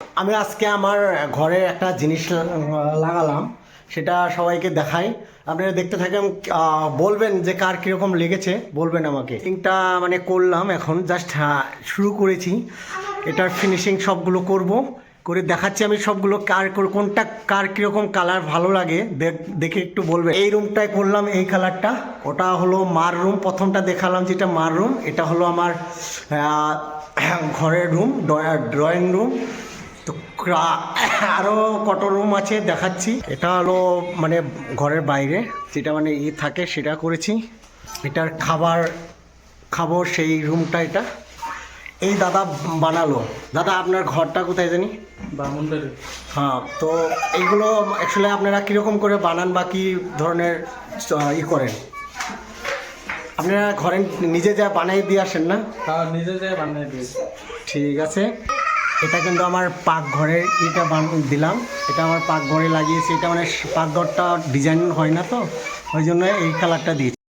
আমি আজকে আমার ঘরে একটা জিনিস লাগালাম, সেটা সবাইকে দেখাই। আপনারা দেখতে থাকেন, বলবেন যে কার কীরকম লেগেছে, বলবেন আমাকে। ফিনিশিংটা মানে করলাম, এখন জাস্ট শুরু করেছি। এটার ফিনিশিং সবগুলো করব, করে দেখাচ্ছি আমি সবগুলো। কোনটা কার কীরকম কালার ভালো লাগে দেখে একটু বলবেন। এই রুমটায় করলাম এই কালারটা, ওটা হলো মার রুম। প্রথমটা দেখালাম যেটা মার রুম, এটা হলো আমার ঘরের রুম, ড্রয়িং রুম। তো আরও কত রুম আছে দেখাচ্ছি। এটা হলো মানে ঘরের বাইরে যেটা মানে থাকে সেটা করেছি। এটার খাবো সেই রুমটা। এটা এই দাদা বানালো। দাদা আপনার ঘরটা কোথায় জানি? বামুনটারে। হ্যাঁ, তো এইগুলো অ্যাকচুয়ালি আপনারা কীরকম করে বানান বা কী ধরনের করেন? আপনারা ঘরে নিজে যা বানিয়ে দিয়ে আসেন না? হ্যাঁ, নিজে যেয়ে বানিয়ে দিয়েছি। ঠিক আছে। এটা কিন্তু আমার পাকঘরের এটা দিলাম, এটা আমার পাকঘরে লাগিয়েছি। এটা মানে পাকঘরটা ডিজাইন হয় না, তো ওই জন্য এই কালারটা দিয়েছি।